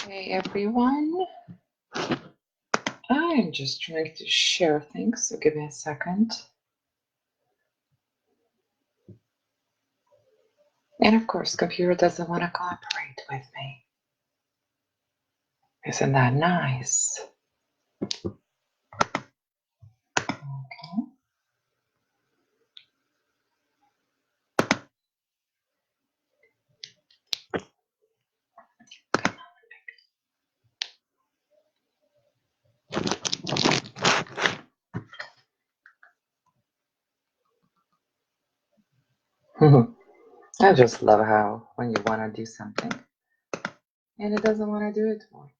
Hey everyone, I'm just trying to share things, so give me a second. And of course, computer doesn't want to cooperate with me. Isn't that nice? Okay. I just love how when you want to do something and it doesn't want to do it for you.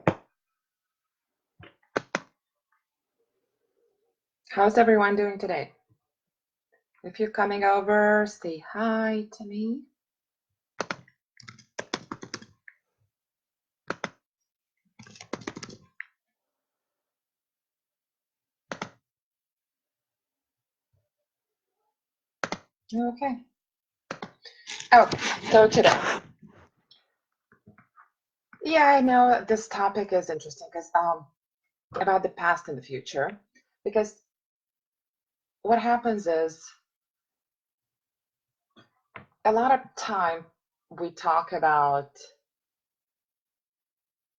Okay. How's everyone doing today? If you're coming over, say hi to me. Okay. Okay, so today. Yeah, I know this topic is interesting because about the past and the future, because what happens is a lot of time we talk about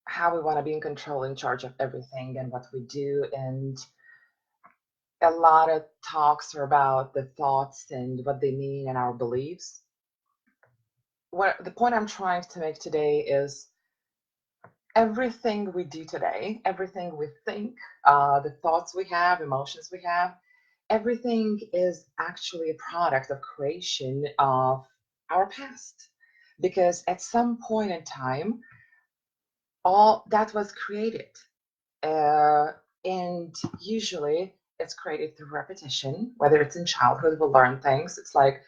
how we want to be in control, in charge of everything and what we do, and a lot of talks are about the thoughts and what they mean and our beliefs. What the point I'm trying to make today is everything we do today, everything we think, the thoughts we have, emotions we have, everything is actually a product of creation of our past. Because at some point in time, all that was created. And usually it's created through repetition, whether it's in childhood, we learn things. It's like,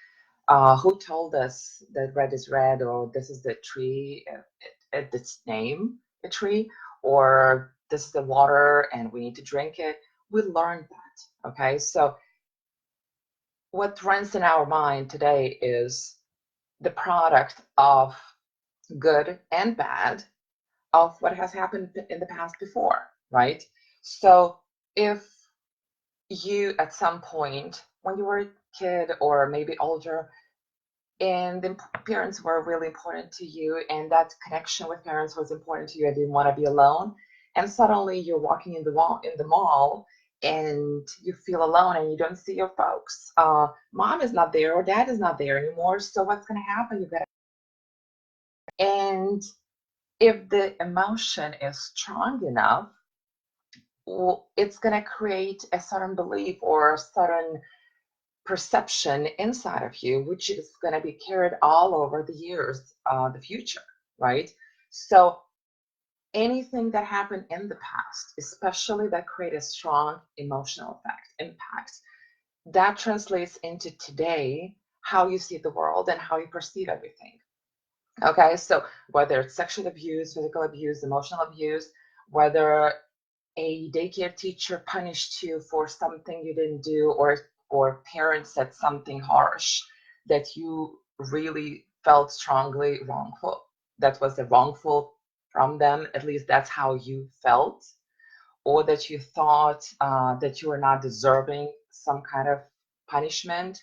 who told us that red is red, or this is the tree, its name, a tree, or this is the water and we need to drink it. We learned that. Okay. So what runs in our mind today is the product of good and bad of what has happened in the past before, right? So if you at some point when you were a kid or maybe older and the parents were really important to you and that connection with parents was important to you and didn't want to be alone, and suddenly you're walking in the mall and you feel alone and you don't see your folks, mom is not there or dad is not there anymore, so what's going to happen? You got and if the emotion is strong enough, it's going to create a certain belief or a certain perception inside of you, which is going to be carried all over the years, the future, right? So anything that happened in the past, especially that create a strong emotional impact, that translates into today, how you see the world and how you perceive everything. Okay, so whether it's sexual abuse, physical abuse, emotional abuse, whether a daycare teacher punished you for something you didn't do, or parents said something harsh that you really felt strongly wrongful, that was the wrongful from them, at least that's how you felt, or that you thought that you were not deserving some kind of punishment,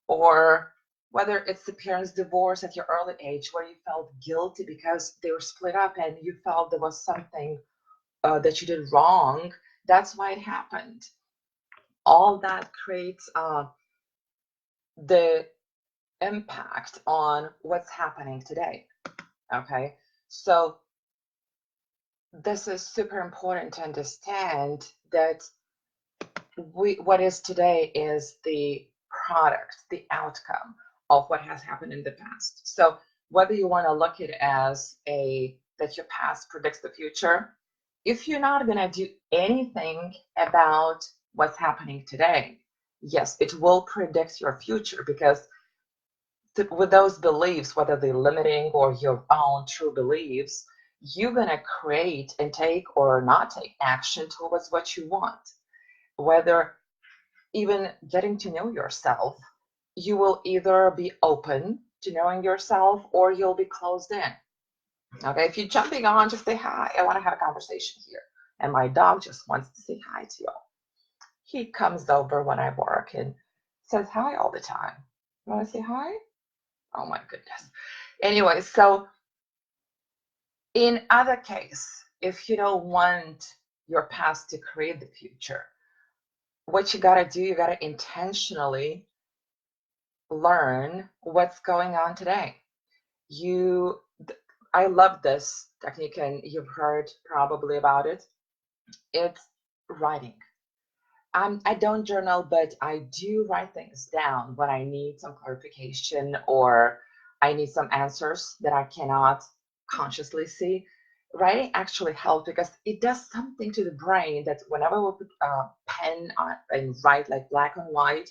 or whether it's the parents' divorce at your early age where you felt guilty because they were split up and you felt there was something that you did wrong. That's why it happened. All that creates the impact on what's happening today. Okay, so this is super important to understand that what is today is the product, the outcome of what has happened in the past. So whether you want to look at it as that your past predicts the future, if you're not going to do anything about what's happening today, yes, it will predict your future, because with those beliefs, whether they're limiting or your own true beliefs, you're going to create and take or not take action towards what you want. Whether even getting to know yourself, you will either be open to knowing yourself or you'll be closed in. Okay, if you're jumping on, just say hi. I want to have a conversation here. And my dog just wants to say hi to you. He comes over when I work and says hi all the time. You want to say hi? Oh my goodness. Anyway, so in other case, if you don't want your past to create the future, what you got to do, you got to intentionally learn what's going on today. I love this technique, and you've heard probably about it. It's writing. I don't journal, but I do write things down when I need some clarification or I need some answers that I cannot consciously see. Writing actually helps because it does something to the brain that whenever we put a pen on and write like black and white,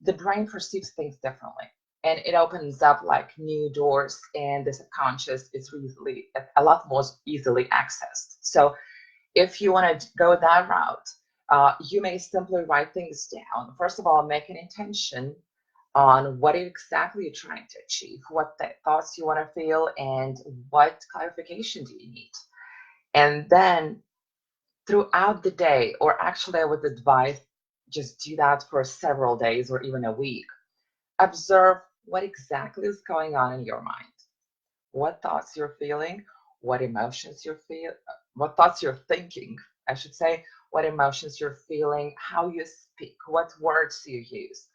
the brain perceives things differently. And it opens up like new doors, and the subconscious is really a lot more easily accessed. So if you want to go that route, you may simply write things down. First of all, make an intention on what exactly you're trying to achieve, what thoughts you want to feel, and what clarification do you need. And then throughout the day, or actually, I would advise just do that for several days or even a week. Observe what exactly is going on in your mind, what thoughts you're feeling, what emotions you're feeling, what thoughts you're thinking, I should say, what emotions you're feeling, how you speak, what words you use,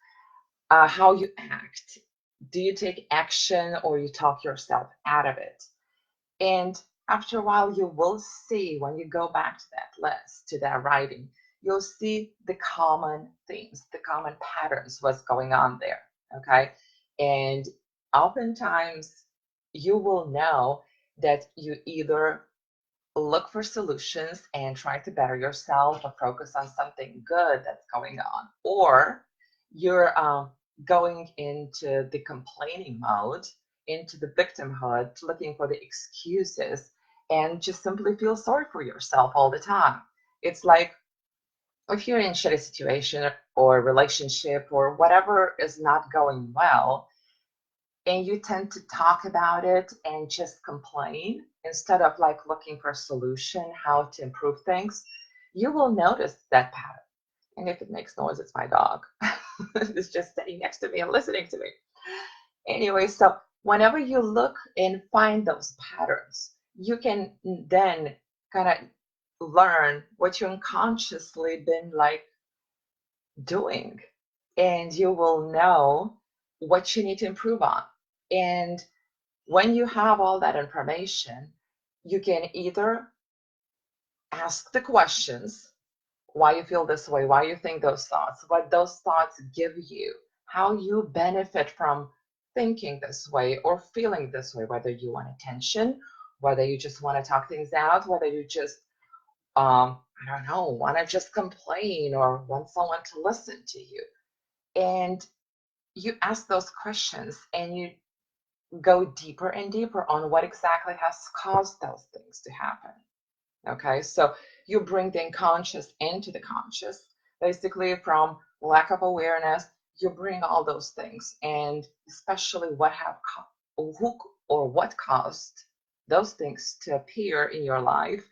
how you act. Do you take action or you talk yourself out of it? And after a while, you will see when you go back to that list, to that writing, you'll see the common themes, the common patterns, what's going on there. Okay. And oftentimes, you will know that you either look for solutions and try to better yourself or focus on something good that's going on, or you're going into the complaining mode, into the victimhood, looking for the excuses, and just simply feel sorry for yourself all the time. It's like if you're in a shitty situation or relationship or whatever is not going well, and you tend to talk about it and just complain instead of like looking for a solution, how to improve things, you will notice that pattern. And if it makes noise, it's my dog. It's just sitting next to me and listening to me. Anyway, so whenever you look and find those patterns, you can then kind of learn what you unconsciously been like doing, and you will know what you need to improve on. And when you have all that information, you can either ask the questions, why you feel this way, why you think those thoughts, what those thoughts give you, how you benefit from thinking this way or feeling this way, whether you want attention, whether you just want to talk things out, whether you just, I don't know, want to just complain or want someone to listen to you. And you ask those questions and you go deeper and deeper on what exactly has caused those things to happen. Okay, so you bring the unconscious into the conscious. Basically, from lack of awareness, you bring all those things, and especially who or what caused those things to appear in your life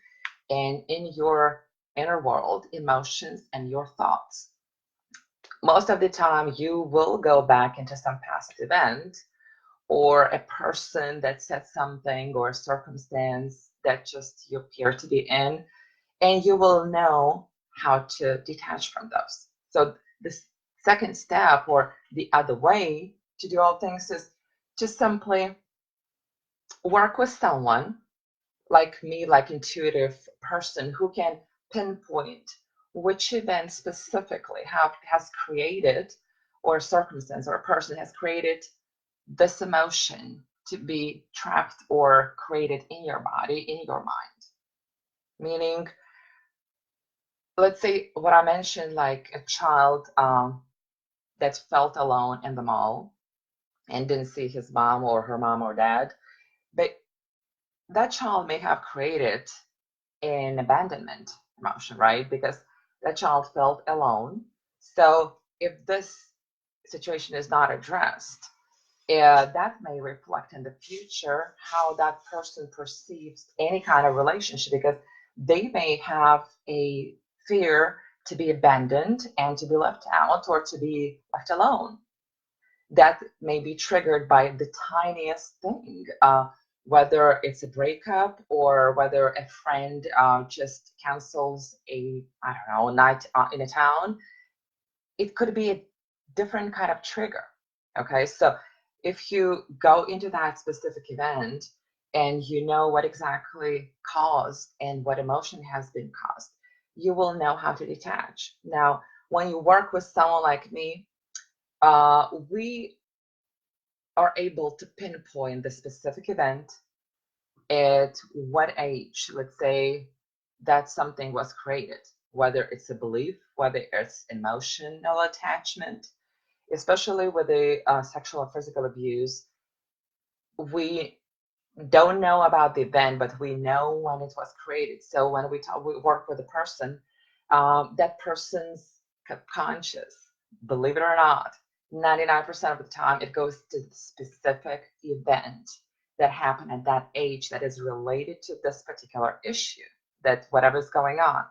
and in your inner world, emotions, and your thoughts. Most of the time, you will go back into some past event or a person that said something or a circumstance that just you appear to be in, and you will know how to detach from those. So the second step or the other way to do all things is to simply work with someone like me, like intuitive person who can pinpoint which event specifically has created, or circumstance or a person has created this emotion to be trapped or created in your body, in your mind. Meaning, let's say what I mentioned, like a child that felt alone in the mall and didn't see his mom or her mom or dad, but that child may have created an abandonment emotion, right? Because that child felt alone. So if this situation is not addressed, that may reflect in the future how that person perceives any kind of relationship, because they may have a fear to be abandoned and to be left out or to be left alone. That may be triggered by the tiniest thing, whether it's a breakup or whether a friend just cancels a, I don't know, night in a town. It could be a different kind of trigger. Okay, so if you go into that specific event and you know what exactly caused and what emotion has been caused, you will know how to detach. Now, when you work with someone like me, we are able to pinpoint the specific event at what age, let's say, that something was created, whether it's a belief, whether it's emotional attachment, especially with the sexual and physical abuse. We don't know about the event, but we know when it was created. So when we work with a person, that person's subconscious, believe it or not, 99% of the time, it goes to the specific event that happened at that age that is related to this particular issue, that whatever's going on.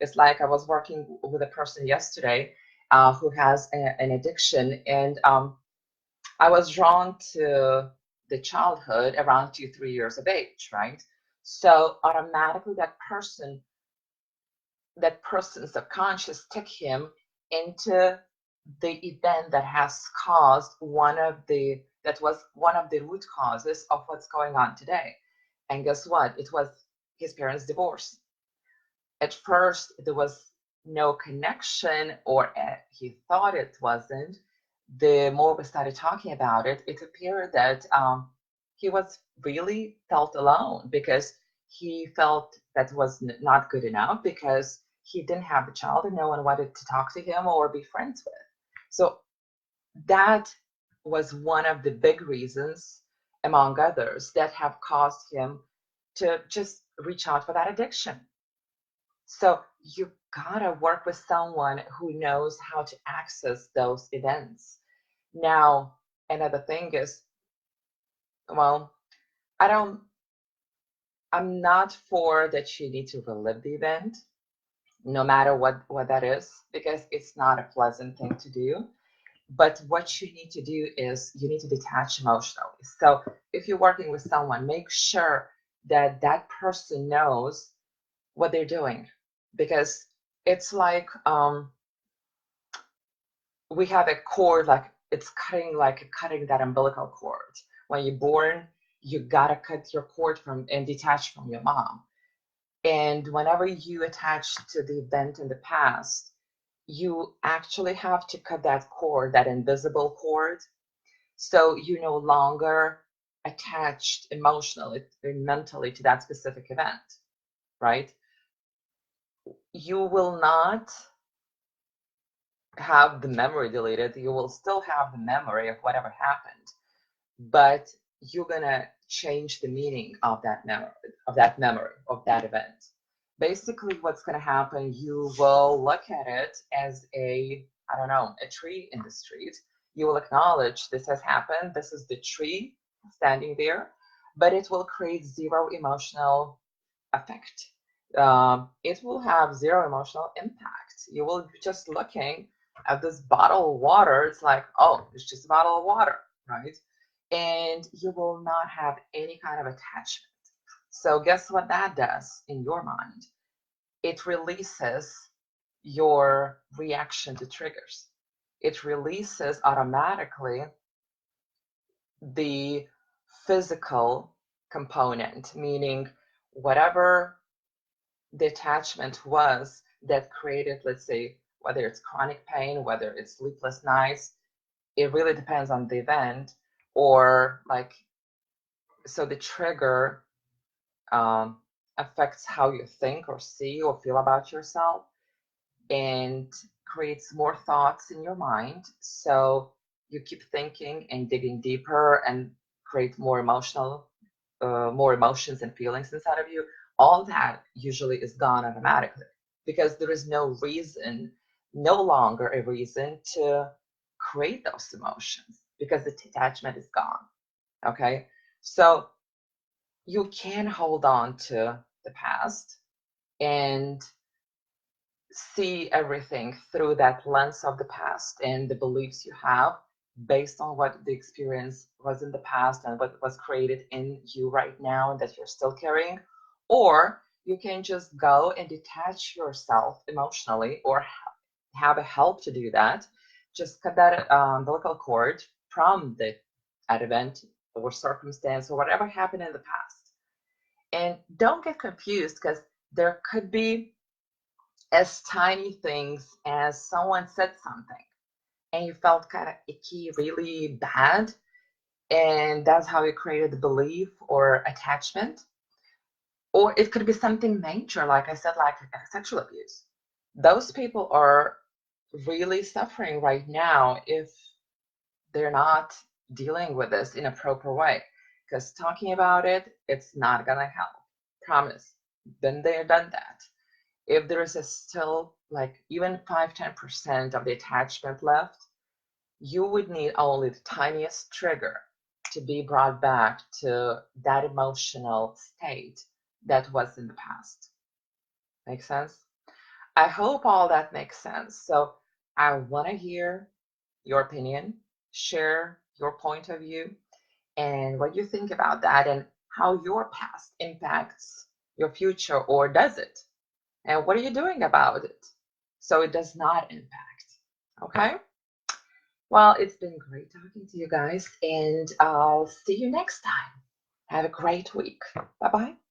It's like I was working with a person yesterday who has an addiction, and I was drawn to the childhood around 2, 3 years of age, right? So automatically that person's subconscious took him into the event that has caused that was one of the root causes of what's going on today. And guess what? It was his parents' divorce. At first, there was no connection, or he thought it wasn't. The more we started talking about it, it appeared that he was really felt alone, because he felt that was not good enough, because he didn't have a child and no one wanted to talk to him or be friends with. So that was one of the big reasons, among others, that have caused him to just reach out for that addiction. So you gotta work with someone who knows how to access those events. Now, another thing is, well, I don't, I'm not for that you need to relive the event, no matter what that is, because it's not a pleasant thing to do. But what you need to do is you need to detach emotionally. So if you're working with someone, make sure that that person knows what they're doing, because it's like we have a cord, like it's cutting that umbilical cord. When you're born, you gotta cut your cord from and detach from your mom. And whenever you attach to the event in the past, you actually have to cut that cord, that invisible cord, so you're no longer attached emotionally and mentally to that specific event, right? You will not have the memory deleted. You will still have the memory of whatever happened, but you're gonna change the meaning of that memory of that event. Basically, what's gonna happen, you will look at it as I don't know, a tree in the street. You will acknowledge this has happened. This is the tree standing there, but it will create zero emotional effect. It will have zero emotional impact. You will be just looking at this bottle of water. It's like, oh, it's just a bottle of water, right? And you will not have any kind of attachment. So, guess what that does in your mind? It releases your reaction to triggers. It releases automatically the physical component, meaning whatever the attachment was that created, let's say, whether it's chronic pain, whether it's sleepless nights, it really depends on the event, or like, so the trigger affects how you think or see or feel about yourself, and creates more thoughts in your mind. So you keep thinking and digging deeper and create more more emotions and feelings inside of you. All that usually is gone automatically, because there is no reason, no longer a reason to create those emotions because the attachment is gone. Okay. So you can hold on to the past and see everything through that lens of the past and the beliefs you have based on what the experience was in the past and what was created in you right now and that you're still carrying. Or you can just go and detach yourself emotionally or have a help to do that. Just cut that umbilical cord from that event or circumstance or whatever happened in the past. And don't get confused because there could be as tiny things as someone said something and you felt kind of icky, really bad, and that's how you created the belief or attachment. Or it could be something major, like I said, like sexual abuse. Those people are really suffering right now if they're not dealing with this in a proper way. Because talking about it, it's not gonna help. Promise. Been there, done that. If there is still like even 5-10% of the attachment left, you would need only the tiniest trigger to be brought back to that emotional state that was in the past. Make sense? I hope all that makes sense. So I want to hear your opinion, share your point of view, and what you think about that and how your past impacts your future, or does it? And what are you doing about it so it does not impact? Okay? Well, it's been great talking to you guys, and I'll see you next time. Have a great week. Bye bye.